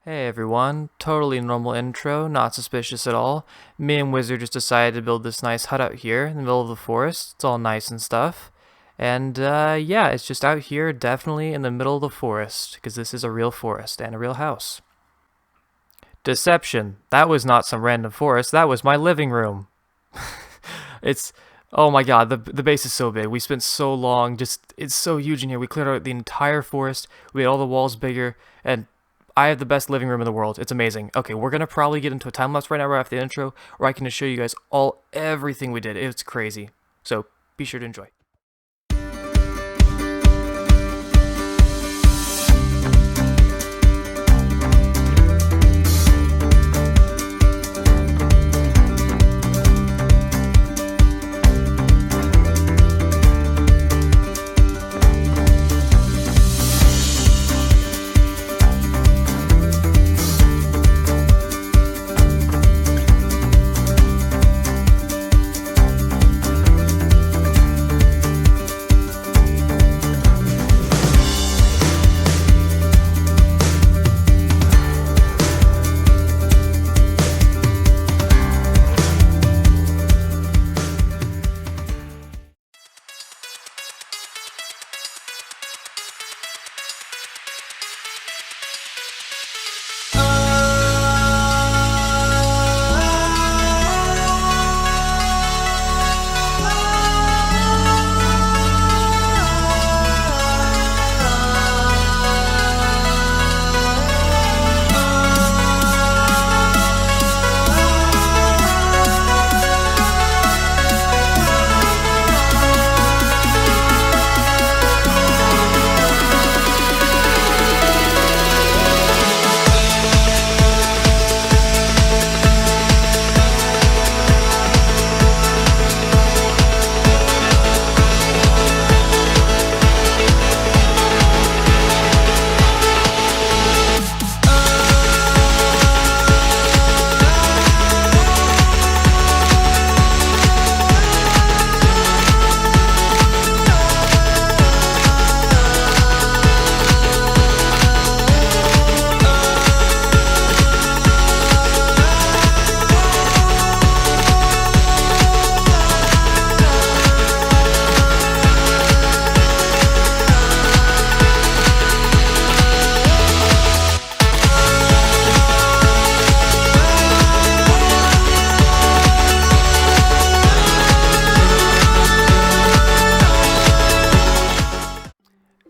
Hey everyone, totally normal intro, not suspicious at all. Me and Wizard just decided to build this nice hut out here in the middle of the forest. It's all nice and stuff. And yeah, it's just out here, definitely in the middle of the forest, because this is a real forest and a real house. Deception. That was not some random forest, that was my living room. It's, oh my god, the base is so big. We spent so long, it's so huge in here. We cleared out the entire forest, we made all the walls bigger, and I have the best living room in the world. It's amazing. Okay, we're gonna probably get into a time lapse right now, right after the intro, where I can just show you guys everything we did. It's crazy. So be sure to enjoy.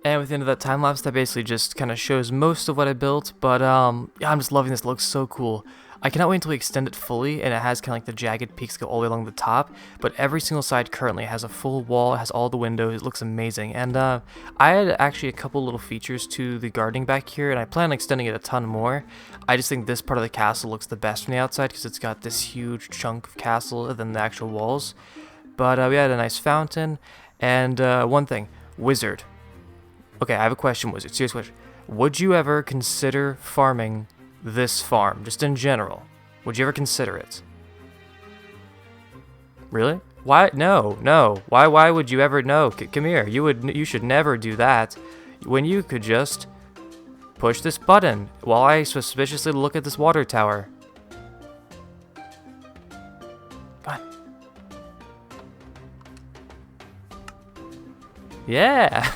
And with the end of that time lapse, that basically just kind of shows most of what I built. But yeah, I'm just loving this. It looks so cool. I cannot wait until we extend it fully, and it has kind of like the jagged peaks go all the way along the top. But every single side currently has a full wall. It has all the windows. It looks amazing. And I had actually a couple little features to the gardening back here, and I plan on extending it a ton more. I just think this part of the castle looks the best from the outside because it's got this huge chunk of castle and then the actual walls. But we had a nice fountain, and one thing, Wizard. Okay, I have a question, Wizard. Serious question. Would you ever consider farming this farm, just in general? Would you ever consider it? Really? Why? No, no. Why would you ever? No, come here. You should never do that. When you could just push this button while I suspiciously look at this water tower. Come on. Yeah.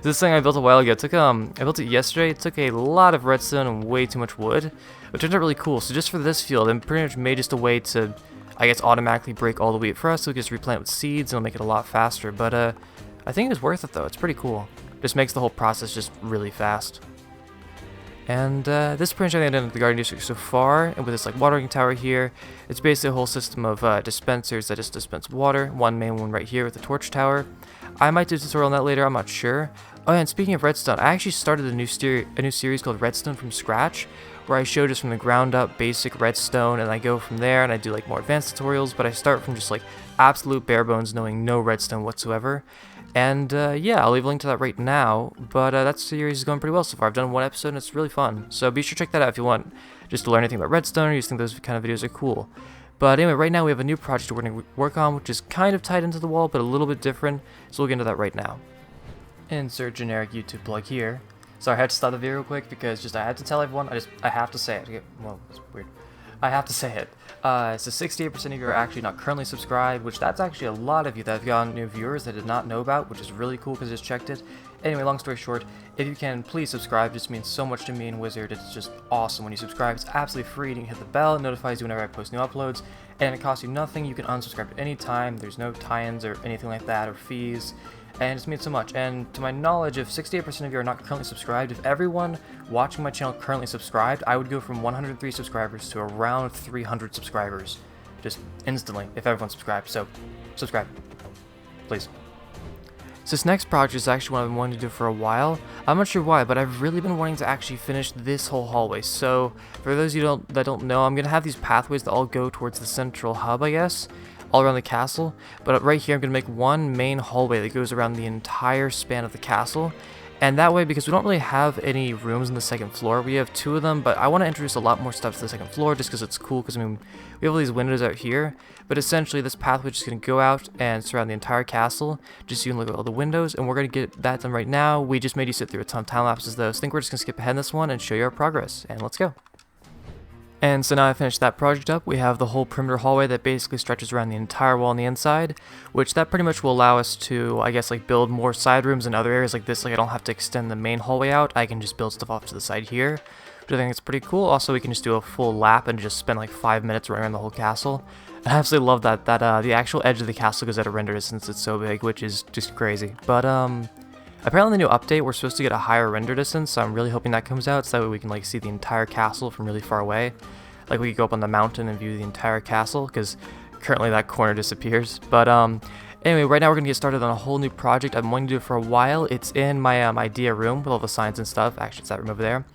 This thing I built a while ago. I built it yesterday. It took a lot of redstone and way too much wood, but turned out really cool. So just for this field, I pretty much made just a way to, I guess, automatically break all the wheat for us. So we can just replant with seeds and it'll make it a lot faster. But I think it's worth it though. It's pretty cool. Just makes the whole process just really fast. And this is pretty much the end of the garden district so far. And with this like watering tower here, it's basically a whole system of dispensers that just dispense water. One main one right here with the torch tower. I might do a tutorial on that later, I'm not sure. Oh yeah, and speaking of redstone, I actually started a new series called Redstone from Scratch, where I show just from the ground up basic redstone, and I go from there and I do like more advanced tutorials, but I start from just like absolute bare bones, knowing no redstone whatsoever. And yeah, I'll leave a link to that right now, but that series is going pretty well so far. I've done one episode and it's really fun, so be sure to check that out if you want just to learn anything about redstone or you just think those kind of videos are cool. But anyway, right now we have a new project we're going to work on, which is kind of tied into the wall, but a little bit different, so we'll get into that right now. Insert generic YouTube plug here. Sorry, I had to stop the video real quick because I had to tell everyone. I have to say it. Okay, well, it's weird. I have to say it. So 68% of you are actually not currently subscribed, which that's actually a lot of you that have gotten new viewers that I did not know about, which is really cool because I just checked it. Anyway, long story short, if you can, please subscribe. It just means so much to me and Wizard. It's just awesome when you subscribe. It's absolutely free. You can hit the bell. It notifies you whenever I post new uploads, and it costs you nothing. You can unsubscribe at any time. There's no tie-ins or anything like that or fees. And it just means so much. And to my knowledge, if 68% of you are not currently subscribed, if everyone watching my channel currently subscribed, I would go from 103 subscribers to around 300 subscribers. Just instantly, if everyone subscribed. So, subscribe. Please. So this next project is actually one I've been wanting to do for a while. I'm not sure why, but I've really been wanting to actually finish this whole hallway. So, for those of you that don't know, I'm going to have these pathways that all go towards the central hub, I guess, all around the castle. But right here, I'm going to make one main hallway that goes around the entire span of the castle. And that way, because we don't really have any rooms on the second floor, we have 2 of them, but I want to introduce a lot more stuff to the second floor just because it's cool, because I mean, we have all these windows out here, but essentially this pathway is just going to go out and surround the entire castle, just so you can look at all the windows, and we're going to get that done right now. We just made you sit through a ton of time lapses though, so I think we're just going to skip ahead in this one and show you our progress, and let's go. And so now I finished that project up, we have the whole perimeter hallway that basically stretches around the entire wall on the inside, which that pretty much will allow us to, I guess, like build more side rooms in other areas like this. Like I don't have to extend the main hallway out, I can just build stuff off to the side here, which I think is pretty cool. Also, we can just do a full lap and just spend like 5 minutes running around the whole castle. I absolutely love that the actual edge of the castle goes at a render distance, it's so big, which is just crazy. But apparently in the new update, we're supposed to get a higher render distance, so I'm really hoping that comes out, so that way we can like see the entire castle from really far away. Like we could go up on the mountain and view the entire castle, because currently that corner disappears. But anyway, right now we're going to get started on a whole new project I've been wanting to do for a while. It's in my idea room with all the signs and stuff. Actually, it's that room over there.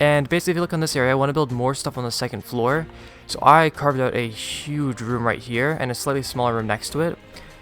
And basically, if you look on this area, I want to build more stuff on the second floor. So I carved out a huge room right here and a slightly smaller room next to it.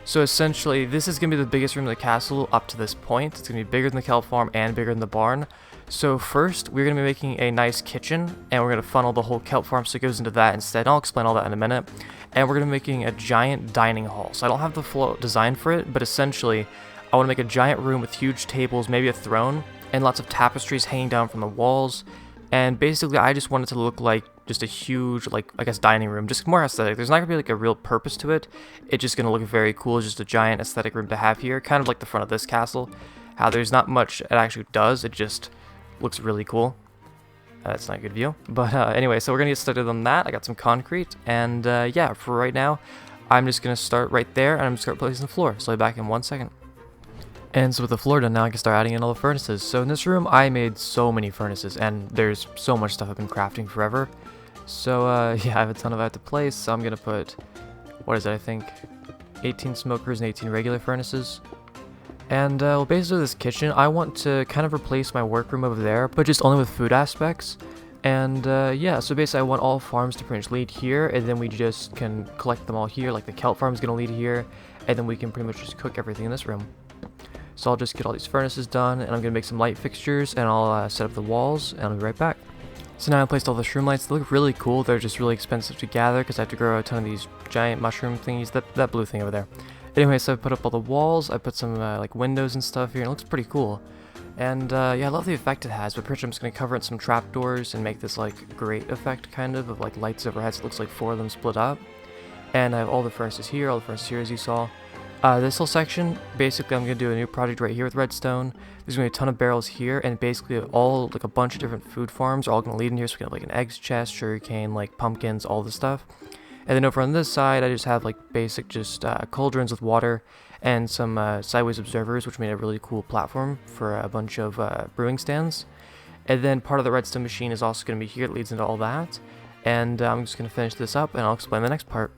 So essentially, this is going to be the biggest room in the castle up to this point. It's going to be bigger than the kelp farm and bigger than the barn. So first, we're going to be making a nice kitchen, and we're going to funnel the whole kelp farm so it goes into that instead. I'll explain all that in a minute. And we're going to be making a giant dining hall. So I don't have the full design for it, but essentially, I want to make a giant room with huge tables, maybe a throne, and lots of tapestries hanging down from the walls. And basically, I just want it to look like just a huge, like, I guess, dining room, just more aesthetic. There's not going to be, like, a real purpose to it. It's just going to look very cool, just a giant aesthetic room to have here, kind of like the front of this castle. How there's not much it actually does, it just looks really cool. That's not a good view. But anyway, so we're going to get started on that. I got some concrete, and yeah, for right now, I'm just going to start right there, and I'm going to start placing the floor. So I'll be back in 1 second. And so with the floor done, now I can start adding in all the furnaces. So in this room, I made so many furnaces, and there's so much stuff I've been crafting forever. So yeah, I have a ton of that to place, so I'm going to put, what is it, I think 18 smokers and 18 regular furnaces. And well, basically this kitchen, I want to kind of replace my workroom over there, but just only with food aspects. And yeah, so basically I want all farms to pretty much lead here, and then we just can collect them all here, like the kelp farm is going to lead here, and then we can pretty much just cook everything in this room. So I'll just get all these furnaces done, and I'm going to make some light fixtures, and I'll set up the walls, and I'll be right back. So now I placed all the shroom lights. They look really cool. They're just really expensive to gather because I have to grow a ton of these giant mushroom thingies, that blue thing over there. Anyway, so I put up all the walls, I put some like windows and stuff here, and it looks pretty cool. And yeah, I love the effect it has, but pretty much I'm just going to cover it in some trapdoors and make this like great effect kind of like lights overhead, so it looks like 4 of them split up. And I have all the furnaces here, as you saw. This whole section, basically I'm going to do a new project right here with redstone. There's going to be a ton of barrels here, and basically all, like a bunch of different food farms are all going to lead in here, so we can have like an eggs chest, sugarcane, like pumpkins, all this stuff. And then over on this side, I just have like basic just cauldrons with water and some sideways observers, which made a really cool platform for a bunch of brewing stands. And then part of the redstone machine is also going to be here, it leads into all that. And I'm just going to finish this up, and I'll explain the next part.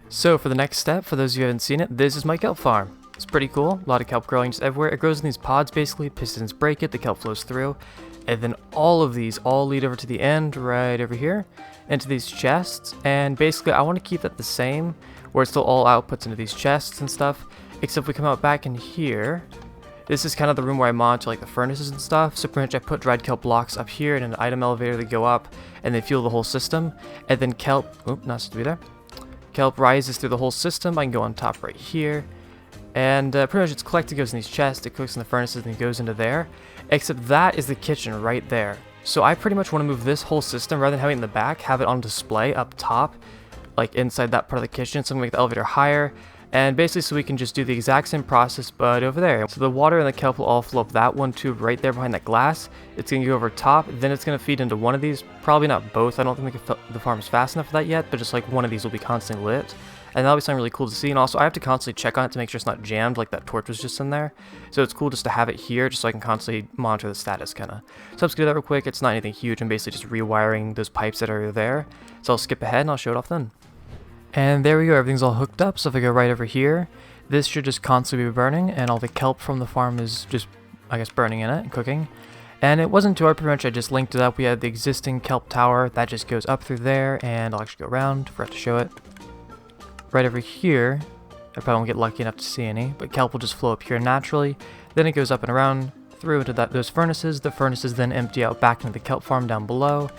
So for the next step, for those of you who haven't seen it, this is my kelp farm. It's pretty cool, a lot of kelp growing just everywhere. It grows in these pods basically, pistons break it, the kelp flows through, and then all of these all lead over to the end, right over here, into these chests, and basically I want to keep that the same, where it still all outputs into these chests and stuff, except we come out back in here. This is kind of the room where I monitor like the furnaces and stuff, so pretty much I put dried kelp blocks up here in an item elevator that go up, and they fuel the whole system, and then kelp, oop, not supposed to be there. Kelp rises through the whole system. I can go on top right here, And pretty much it's collected, goes in these chests, it cooks in the furnaces, and it goes into there. Except that is the kitchen right there. So I pretty much want to move this whole system, rather than having it in the back, have it on display up top, like inside that part of the kitchen. So I'm going to make the elevator higher, and basically so we can just do the exact same process, but over there. So the water and the kelp will all flow up that one tube right there behind that glass. It's going to go over top, then it's going to feed into one of these, probably not both. I don't think the farm is fast enough for that yet, but just like one of these will be constantly lit. And that'll be something really cool to see. And also I have to constantly check on it to make sure it's not jammed like that torch was just in there. So it's cool just to have it here just so I can constantly monitor the status kind of. So let's do that real quick. It's not anything huge. I'm basically just rewiring those pipes that are there. So I'll skip ahead and I'll show it off then. And there we go. Everything's all hooked up. So if I go right over here, this should just constantly be burning. And all the kelp from the farm is just, I guess, burning in it and cooking. And it wasn't too hard, pretty much. I just linked it up. We had the existing kelp tower that just goes up through there. And I'll actually go around. Forgot to show it. Right over here, I probably won't get lucky enough to see any, but kelp will just flow up here naturally. Then it goes up and around through into those furnaces. The furnaces then empty out back into the kelp farm down below.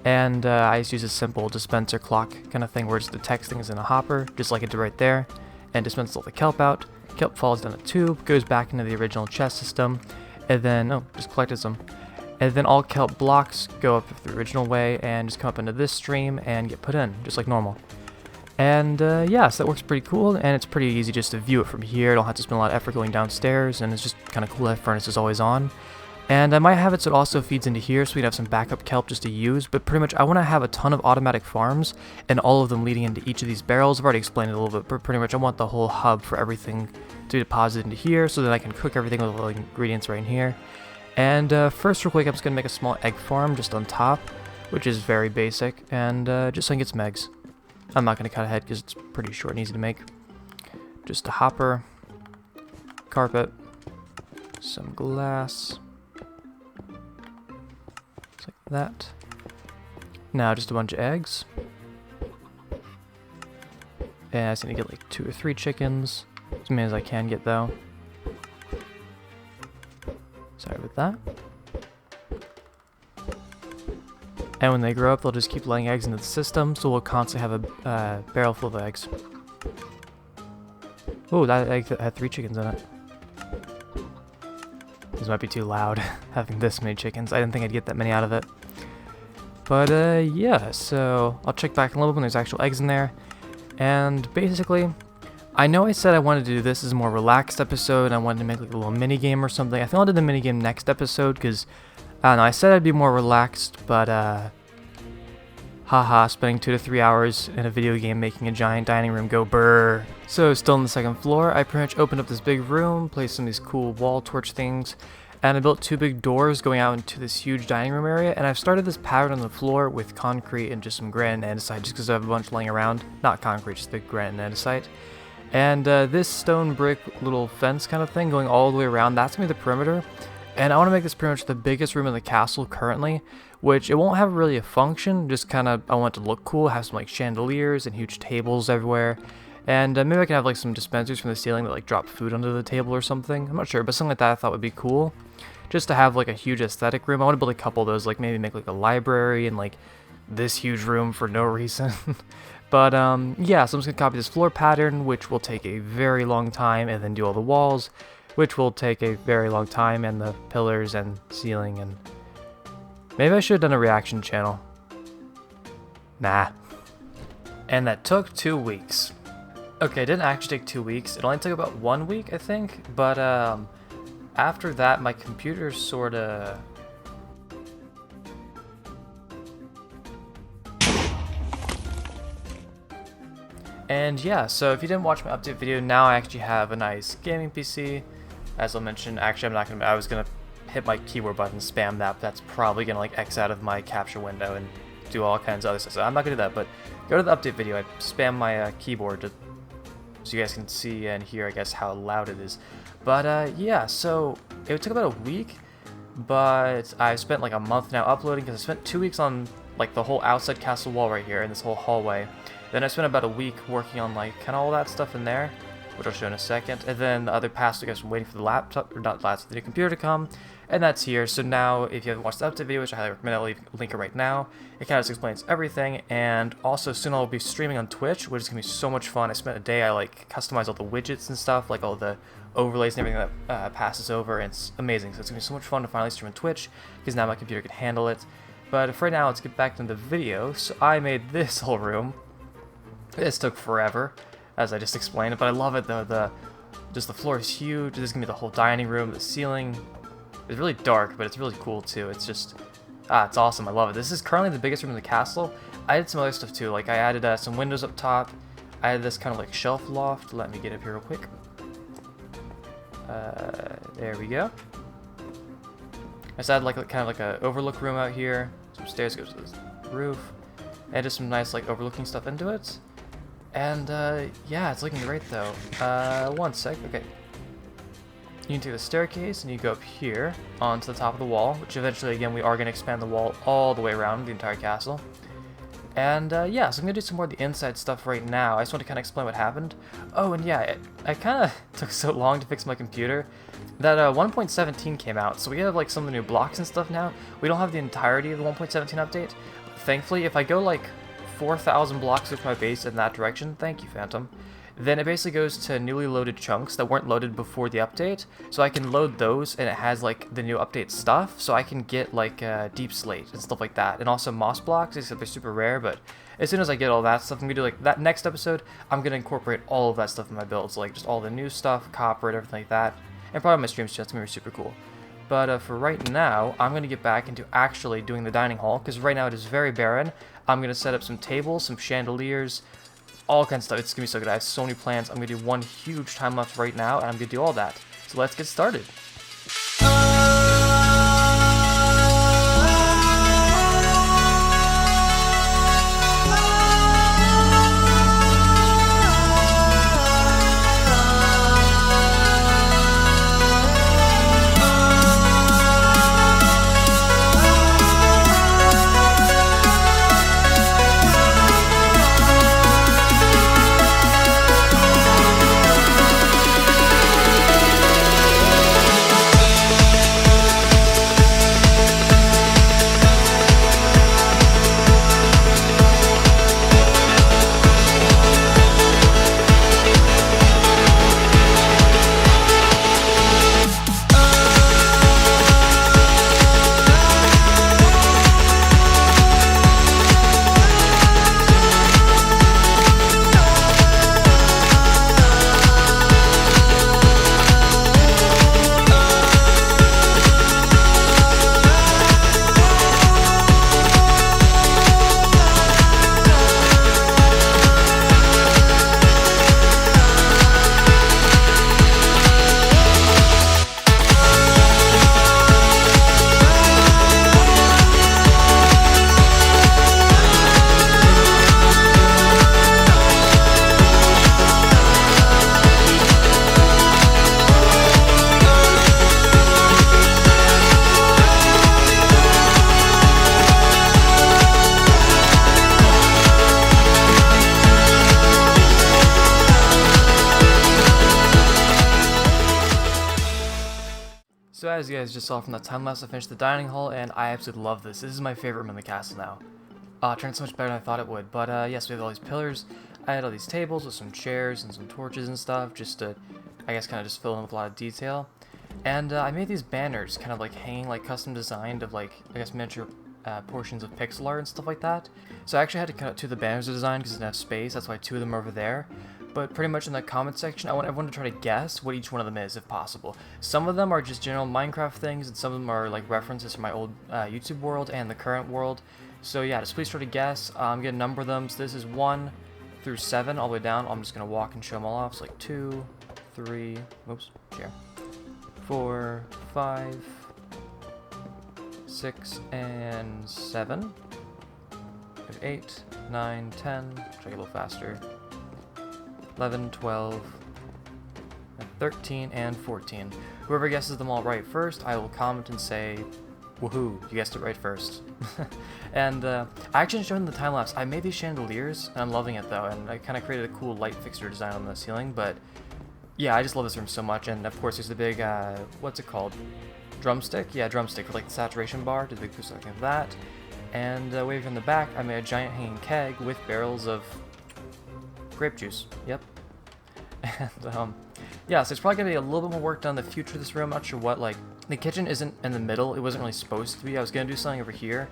And I just use a simple dispenser clock kind of thing where it just detects things in a hopper, just like it did right there, and dispenses all the kelp out. Kelp falls down a tube, goes back into the original chest system, and then, oh, just collected some. And then all kelp blocks go up the original way and just come up into this stream and get put in, just like normal. And yeah, so that works pretty cool, and it's pretty easy just to view it from here. I don't have to spend a lot of effort going downstairs, and it's just kind of cool that furnace is always on. And I might have it so it also feeds into here, so we can have some backup kelp just to use, but pretty much I want to have a ton of automatic farms, and all of them leading into each of these barrels. I've already explained it a little bit, but pretty much I want the whole hub for everything to be deposited into here, so that I can cook everything with all the ingredients right in here. And first, real quick, I'm just going to make a small egg farm just on top, which is very basic, and just so I can get some eggs. I'm not going to cut ahead because it's pretty short and easy to make. Just a hopper, carpet, some glass, just like that. Now just a bunch of eggs. And I just need to get like 2 or 3 chickens, as many as I can get though. Sorry about that. And when they grow up, they'll just keep laying eggs into the system, so we'll constantly have a barrel full of eggs. Oh, that egg had 3 chickens in it. This might be too loud, having this many chickens. I didn't think I'd get that many out of it. But yeah, so I'll check back in a little bit when there's actual eggs in there. And basically, I know I said I wanted to do this as a more relaxed episode, and I wanted to make like a little mini game or something. I think I'll do the mini game next episode, because I don't know, I said I'd be more relaxed, but haha, spending 2 to 3 hours in a video game making a giant dining room go brrr. So still on the 2nd floor, I pretty much opened up this big room, placed some of these cool wall torch things, and I built 2 big doors going out into this huge dining room area, and I've started this pattern on the floor with concrete and just some granite and andesite, just because I have a bunch laying around. Not concrete, just the granite and andesite. And this stone brick little fence kind of thing going all the way around, that's going to be the perimeter. And I want to make this pretty much the biggest room in the castle currently, which it won't have really a function, just kind of, I want it to look cool, have some like chandeliers and huge tables everywhere. And maybe I can have like some dispensers from the ceiling that like drop food onto the table or something. I'm not sure, but something like that I thought would be cool. Just to have like a huge aesthetic room. I want to build a couple of those, like maybe make like a library and like this huge room for no reason. But yeah, so I'm just going to copy this floor pattern, which will take a very long time, and then do all the walls, which will take a very long time, and the pillars and ceiling, and maybe I should have done a reaction channel. Nah. And that took 2 weeks. Okay, it didn't actually take 2 weeks. It only took about 1 week, I think, but after that, my computer sorta... And yeah, so if you didn't watch my update video, now I actually have a nice gaming PC. As I mentioned, actually I was gonna hit my keyboard button, spam that, but that's probably gonna like X out of my capture window and do all kinds of other stuff. So I'm not gonna do that, but go to the update video. I spam my keyboard so you guys can see and hear, I guess, how loud it is. But yeah, so it took about a week, but I've spent like a month now uploading, because I spent 2 weeks on like the whole outside castle wall right here and this whole hallway. Then I spent about a week working on like kind of all that stuff in there. which I'll show in a second. And then the other pass, I guess, I'm waiting for the laptop, or not laptop, the computer to come. And that's here. So now, if you haven't watched the update video, which I highly recommend, I'll leave a link right now. It kind of just explains everything. And also, soon I'll be streaming on Twitch, which is going to be so much fun. I spent a day, I like customized all the widgets and stuff, like all the overlays and everything that passes over, and it's amazing. So it's going to be so much fun to finally stream on Twitch, because now my computer can handle it. But for right now, let's get back into the video. So I made this whole room. This took forever, as I just explained, but I love it though. Just the floor is huge. This is going to be the whole dining room. The ceiling is really dark, but it's really cool too. It's just, it's awesome. I love it. This is currently the biggest room in the castle. I did some other stuff too. Like I added some windows up top. I added this kind of like shelf loft. Let me get up here real quick. There we go. I just added like kind of like a overlook room out here. Some stairs go to the roof. Added some nice like overlooking stuff into it. And yeah, it's looking great though. One sec. Okay. You can take the staircase and you go up here onto the top of the wall, which eventually, again, we are going to expand the wall all the way around the entire castle. And yeah, so I'm going to do some more of the inside stuff right now. I just want to kind of explain what happened. Oh, and yeah, I kind of took so long to fix my computer that 1.17 came out, so we have like some of the new blocks and stuff now. We don't have the entirety of the 1.17 update. Thankfully, if I go like 4,000 blocks with my base in that direction, thank you, Phantom, then it basically goes to newly loaded chunks that weren't loaded before the update. So I can load those, and it has like the new update stuff, so I can get like deep slate and stuff like that, and also moss blocks, except they're super rare. But as soon as I get all that stuff, I'm gonna do like that next episode. I'm gonna incorporate all of that stuff in my builds, like just all the new stuff, copper, and everything like that, and probably my streams too. It's gonna be super cool. But for right now, I'm going to get back into actually doing the dining hall, because right now it is very barren. I'm going to set up some tables, some chandeliers, all kinds of stuff. It's going to be so good. I have so many plans. I'm going to do one huge time lapse right now, and I'm going to do all that. So let's get started. So as you guys just saw from that time lapse, I finished the dining hall, and I absolutely love this. This is my favorite room in the castle now. It turned so much better than I thought it would. But yes, we have all these pillars. I had all these tables with some chairs and some torches and stuff, just to, I guess, kind of just fill in with a lot of detail. And I made these banners, kind of like hanging, like custom designed of like, I guess, miniature portions of pixel art and stuff like that. So I actually had to cut out 2 of the banners to design because it didn't have space. That's why 2 of them are over there. But pretty much in the comment section, I want everyone to try to guess what each one of them is, if possible. Some of them are just general Minecraft things, and some of them are like references from my old YouTube world and the current world. So yeah, just please try to guess. I'm going to number them. So this is 1 through 7 all the way down. I'm just going to walk and show them all off. So like 2, 3, oops, chair, 4, 5, 6, and 7. 8, 9, 10. Try to get a little faster. 11, 12, 13, and 14. Whoever guesses them all right first, I will comment and say, woohoo, you guessed it right first. And I actually showed in the time lapse, I made these chandeliers, and I'm loving it though, and I kind of created a cool light fixture design on the ceiling, but yeah, I just love this room so much. And of course, there's the big, what's it called? Drumstick? Yeah, drumstick for like the saturation bar. Do the big boost of that. And way from the back, I made a giant hanging keg with barrels of grape juice. Yep. And yeah, so it's probably gonna be a little bit more work done in the future of this room. I'm not sure what. Like, the kitchen isn't in the middle. It wasn't really supposed to be. I was gonna do something over here,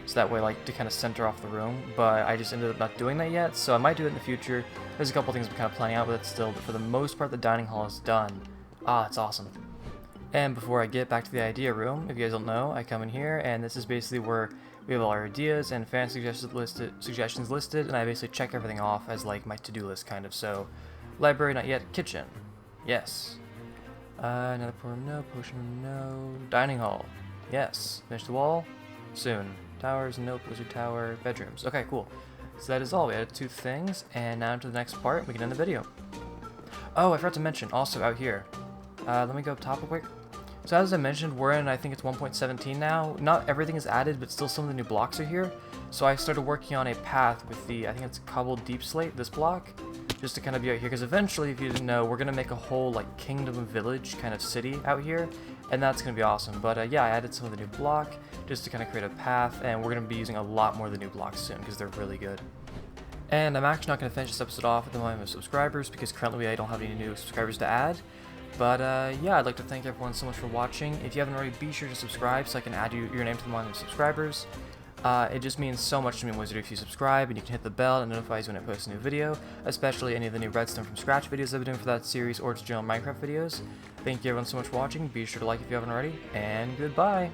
so that way, like, to kind of center off the room. But I just ended up not doing that yet. So I might do it in the future. There's a couple things I'm kind of planning out with it still, but for the most part, the dining hall is done. Ah, it's awesome. And before I get back to the idea room, if you guys don't know, I come in here, and this is basically where we have all our ideas and fan suggestions listed, and I basically check everything off as like my to-do list kind of. So, library not yet, kitchen, yes. Another room, no. Potion room, no. Dining hall, yes. Finish the wall, soon. Towers, nope. Wizard tower, bedrooms. Okay, cool. So that is all. We added 2 things, and now to the next part. We can end the video. Oh, I forgot to mention also out here. Let me go up top real quick. So as I mentioned, we're in, I think it's 1.17 now. Not everything is added, but still some of the new blocks are here. So I started working on a path with the, I think it's cobbled deep slate, this block, just to kind of be out here. Because eventually, if you didn't know, we're going to make a whole like kingdom village kind of city out here. And that's going to be awesome. But yeah, I added some of the new block just to kind of create a path. And we're going to be using a lot more of the new blocks soon because they're really good. And I'm actually not going to finish this episode off with the line of subscribers because currently I don't have any new subscribers to add. But yeah, I'd like to thank everyone so much for watching. If you haven't already, be sure to subscribe so I can add your name to the line of subscribers. It just means so much to me, Wizard, if you subscribe, and you can hit the bell and it notifies when I post a new video, especially any of the new Redstone from Scratch videos I've been doing for that series, or just general Minecraft videos. Thank you everyone so much for watching. Be sure to like if you haven't already, and goodbye!